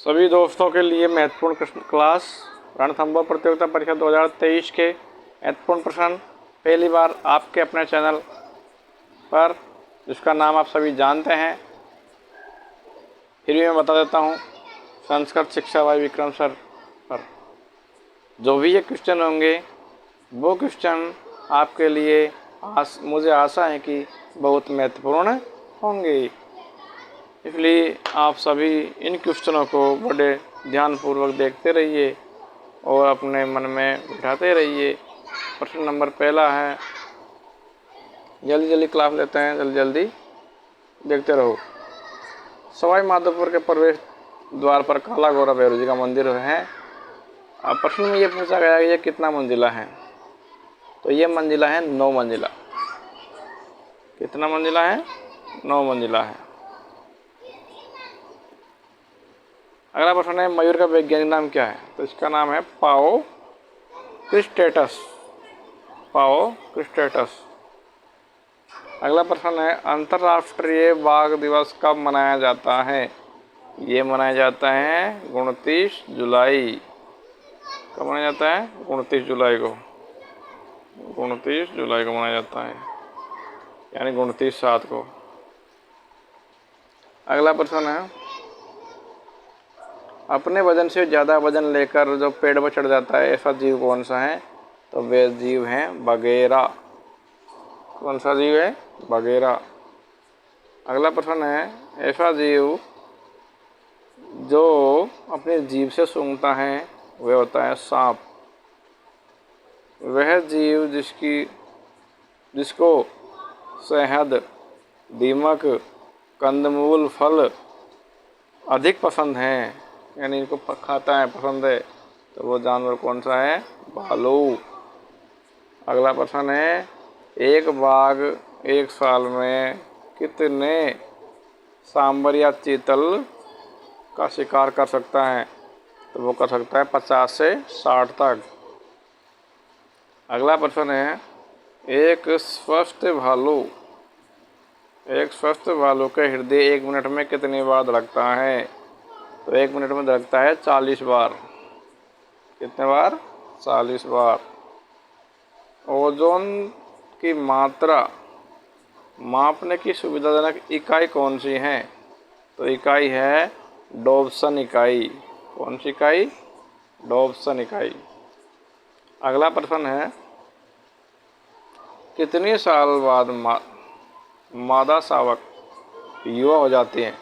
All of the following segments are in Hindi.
सभी दोस्तों के लिए महत्वपूर्ण प्रश्न क्लास रणथंभौर प्रतियोगिता परीक्षा 2023 के महत्वपूर्ण प्रश्न पहली बार आपके अपने चैनल पर, जिसका नाम आप सभी जानते हैं। फिर भी मैं बता देता हूँ, संस्कृत शिक्षा भाई विक्रम सर पर जो भी ये क्वेश्चन होंगे वो क्वेश्चन आपके लिए मुझे आशा है कि बहुत महत्वपूर्ण होंगे। इसलिए आप सभी इन क्वेश्चनों को बड़े ध्यानपूर्वक देखते रहिए और अपने मन में बिठाते रहिए। प्रश्न नंबर पहला है, जल्दी जल्दी क्लास लेते हैं, जल्दी जल्दी देखते रहो। सवाई माधोपुर के प्रवेश द्वार पर काला गौरा भैरव जी का मंदिर है। अब प्रश्न में ये पूछा गया कि ये कितना मंजिला है, तो ये मंजिला है 9 मंजिला। कितना मंजिला है? 9 मंजिला है। अगला प्रश्न है, मयूर का वैज्ञानिक नाम क्या है? तो इसका नाम है पाओ क्रिस्टेटस। पाओ क्रिस्टेटस। अगला प्रश्न है, अंतर्राष्ट्रीय बाघ दिवस कब मनाया जाता है? ये मनाया जाता है 29 जुलाई। कब मनाया जाता है? 29 जुलाई को। 29 जुलाई को मनाया जाता है, यानी 29/7 को। अगला प्रश्न है, अपने वजन से ज़्यादा वजन लेकर जो पेड़ पर चढ़ जाता है ऐसा जीव कौन सा है? तो वे जीव हैं बगेरा। कौन सा जीव है? बगेरा। अगला प्रश्न है, ऐसा जीव जो अपनी जीभ से सूंघता है वह होता है सांप। वह जीव जिसको शहद, दीमक, कंदमूल, फल अधिक पसंद हैं, यानी इनको खाता है, पसंद है, तो वो जानवर कौन सा है? भालू। अगला प्रश्न है, एक बाघ एक साल में कितने सांबर या चीतल का शिकार कर सकता है? तो वो कर सकता है 50 से 60 तक। अगला प्रश्न है, एक स्वस्थ भालू के हृदय 1 मिनट में कितनी बार धड़कता है? तो 1 मिनट में धड़कता है 40 बार। कितने बार? 40 बार। ओजोन की मात्रा मापने की सुविधाजनक इकाई कौन सी है? तो इकाई है डॉब्सन इकाई। कौन सी इकाई? डॉब्सन इकाई। अगला प्रश्न है, कितने साल बाद मादा शावक युवा हो जाती हैं?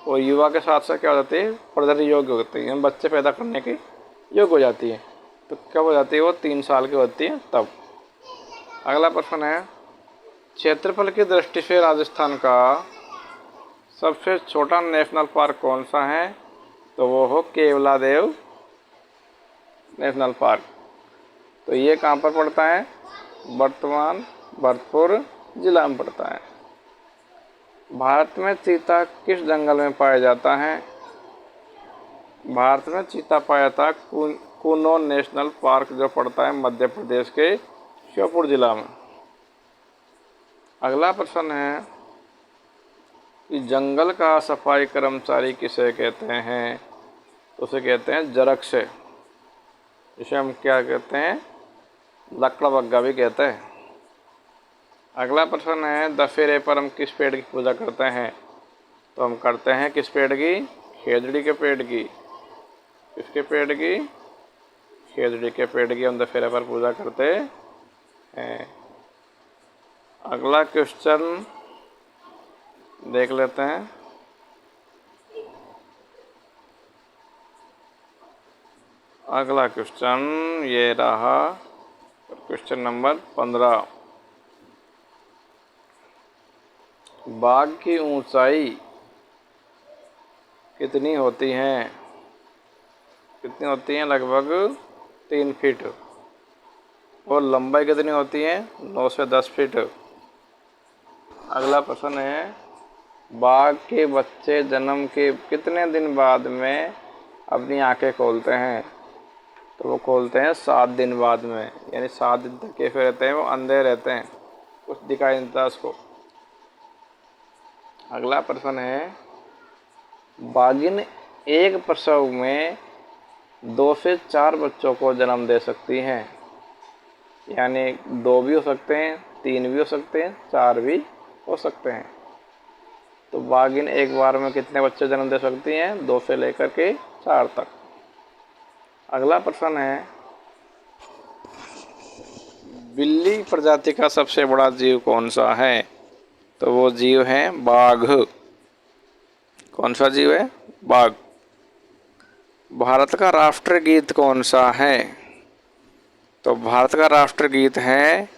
और युवा के साथ साथ क्या हो जाती है? प्रजनन योग्य होती है, बच्चे पैदा करने के योग्य हो जाती है। तो कब हो जाती है? वो 3 साल की होती है तब। अगला प्रश्न है, क्षेत्रफल की दृष्टि से राजस्थान का सबसे छोटा नेशनल पार्क कौन सा है? तो वो हो केवलादेव नेशनल पार्क। तो ये कहाँ पर पड़ता है? वर्तमान भरतपुर जिला में पड़ता है। भारत में चीता किस जंगल में पाया जाता है? भारत में चीता पाया जाता कुनो नेशनल पार्क, जो पड़ता है मध्य प्रदेश के श्योपुर जिला में। अगला प्रश्न है कि जंगल का सफाई कर्मचारी किसे कहते हैं? तो उसे कहते हैं जरक्स। इसे हम क्या कहते हैं? लकड़बग्गा भी कहते हैं। अगला प्रश्न है, दशहरे पर हम किस पेड़ की पूजा करते हैं? तो हम करते हैं किस पेड़ की? खेजड़ी के पेड़ की। किसके पेड़ की? खेजड़ी के पेड़ की हम दशहरे पर पूजा करते हैं। अगला क्वेश्चन देख लेते हैं। अगला क्वेश्चन ये रहा, क्वेश्चन नंबर 15। बाघ की ऊंचाई कितनी होती है? कितनी होती है? लगभग 3 फीट। और लंबाई कितनी होती है? 9 से 10 फीट। अगला प्रश्न है, बाघ के बच्चे जन्म के कितने दिन बाद में अपनी आंखें खोलते हैं? तो वो खोलते हैं 7 दिन बाद में, यानी 7 दिन तक कैसे रहते हैं? वो अंधे रहते हैं, कुछ दिखाई नहीं देता उसको। अगला प्रश्न है, बाघिन एक प्रसव में 2 से 4 बच्चों को जन्म दे सकती हैं। यानी 2 भी हो सकते हैं, 3 भी हो सकते हैं, 4 भी हो सकते हैं। तो बाघिन एक बार में कितने बच्चे जन्म दे सकती हैं? 2 से लेकर के 4 तक। अगला प्रश्न है, बिल्ली प्रजाति का सबसे बड़ा जीव कौन सा है? तो वो जीव है बाघ। कौन सा जीव है? बाघ। भारत का राष्ट्रगीत कौन सा है? तो भारत का राष्ट्रगीत है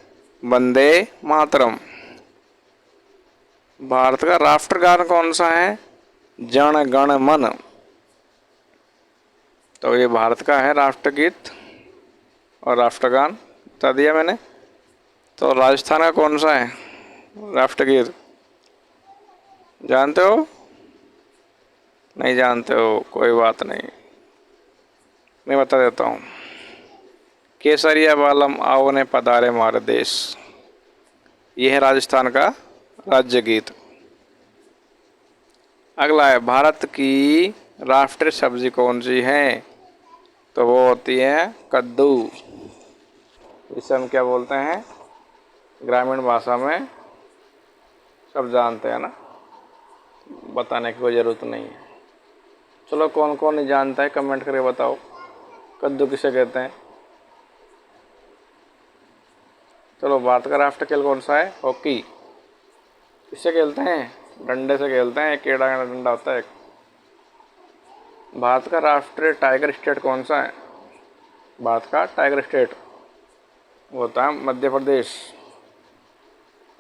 वंदे मातरम। भारत का राष्ट्रगान कौन सा है? जन गण मन। तो ये भारत का है राष्ट्रगीत और राष्ट्रगान, बता दिया मैंने। तो राजस्थान का कौन सा है राष्ट्रगीत? जानते हो? नहीं जानते हो, कोई बात नहीं, मैं बता देता हूँ। केसरिया बालम आओ ने पधारे हमारे देश, ये है राजस्थान का राज्य गीत। अगला है, भारत की राष्ट्रीय सब्जी कौन सी है? तो वो होती है कद्दू। इसे हम क्या बोलते हैं ग्रामीण भाषा में? सब जानते हैं ना, बताने की कोई ज़रूरत नहीं है। चलो, कौन कौन नहीं जानता है कमेंट करके बताओ, कद्दू किसे कहते हैं? चलो, भारत का राष्ट्र खेल कौन सा है? हॉकी। किससे खेलते हैं? डंडे से खेलते हैं, एक टेढ़ा का डंडा होता है एक। भारत का राष्ट्रीय टाइगर स्टेट कौन सा है? भारत का टाइगर स्टेट वो होता है मध्य प्रदेश।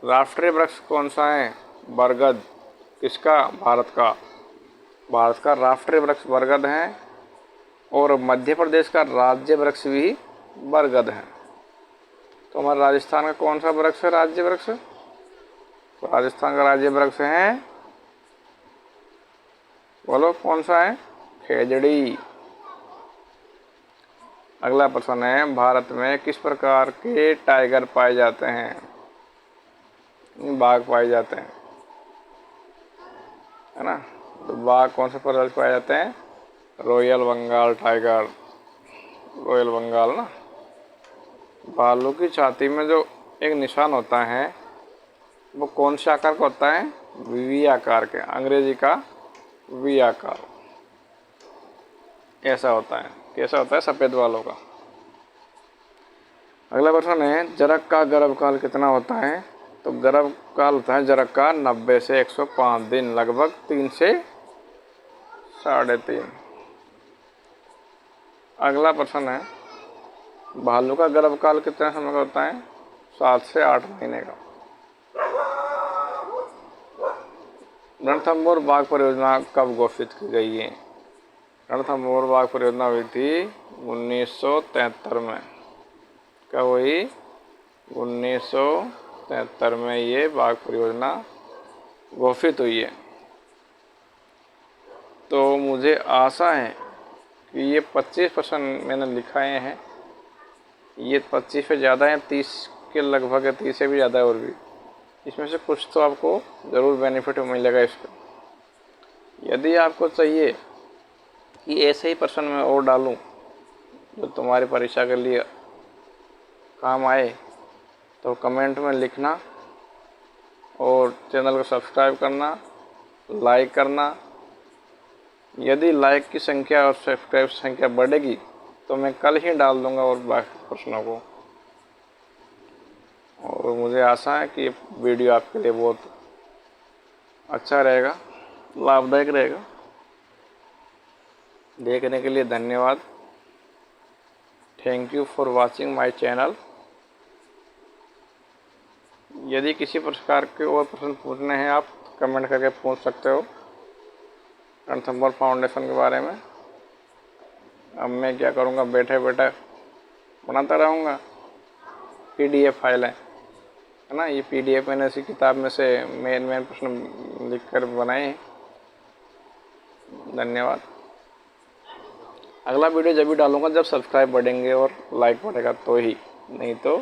राष्ट्रीय वृक्ष कौन सा है? बरगद। किसका? भारत का। भारत का राष्ट्रीय वृक्ष बरगद है और मध्य प्रदेश का राज्य वृक्ष भी बरगद है। तो हमारे राजस्थान का कौन सा वृक्ष है राज्य वृक्ष? तो राजस्थान का राज्य वृक्ष है, बोलो कौन सा है? खेजड़ी। अगला प्रश्न है, भारत में किस प्रकार के टाइगर पाए जाते हैं? बाघ पाए जाते हैं, है ना। तो बाघ कौन से प्रजाति पाए जाते हैं? Royal Bengal tiger, royal Bengal ना। भालू की छाती में जो एक निशान होता है वो कौन से आकार का होता है? वी आकार के, अंग्रेजी का वी आकार ऐसा होता है। कैसा होता है? सफ़ेद वालों का। अगला प्रश्न है, जरक का गर्भकाल कितना होता है? तो गर्भकाल होता है जरक का 90 से 105 दिन, लगभग 3 से 3.5। अगला प्रश्न है, भालू का गर्भकाल कितने समय का होता है? 7 से 8 महीने का। रणथंभौर बाघ परियोजना कब घोषित की गई है? रणथंभौर बाघ परियोजना हुई थी 1973 में। कब हुई? 1973 में ये बाघ परियोजना घोषित हुई है। तो मुझे आशा है कि ये 25% मैंने लिखाए हैं, ये 25 से ज़्यादा है, 30 के लगभग है, 30 से भी ज़्यादा है और भी। इसमें से कुछ तो आपको ज़रूर बेनिफिट मिलेगा इसका। यदि आपको चाहिए कि ऐसे ही प्रश्न मैं और डालूं जो तुम्हारी परीक्षा के लिए काम आए, तो कमेंट में लिखना और चैनल को सब्सक्राइब करना, लाइक करना। यदि लाइक की संख्या और सब्सक्राइब की संख्या बढ़ेगी तो मैं कल ही डाल दूंगा और बाकी प्रश्नों को। और मुझे आशा है कि वीडियो आपके लिए बहुत अच्छा रहेगा, लाभदायक रहेगा। देखने के लिए धन्यवाद। Thank you for watching my channel. यदि किसी प्रकार के और प्रश्न पूछने हैं आप कमेंट करके पूछ सकते हो रणथंभौर फाउंडेशन के बारे में। अब मैं क्या करूँगा, बैठे बैठे बनाता रहूँगा। PDF फाइल है ना, ये PDF मैंने इसी किताब में से मेन प्रश्न लिख कर बनाए हैं। धन्यवाद। अगला वीडियो जब भी डालूंगा जब सब्सक्राइब बढ़ेंगे और लाइक बढ़ेगा तो ही, नहीं तो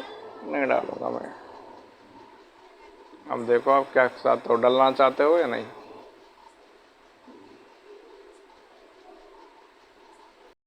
नहीं डालूंगा मैं। अब देखो आप क्या चाहते हो, डलना चाहते हो या नहीं।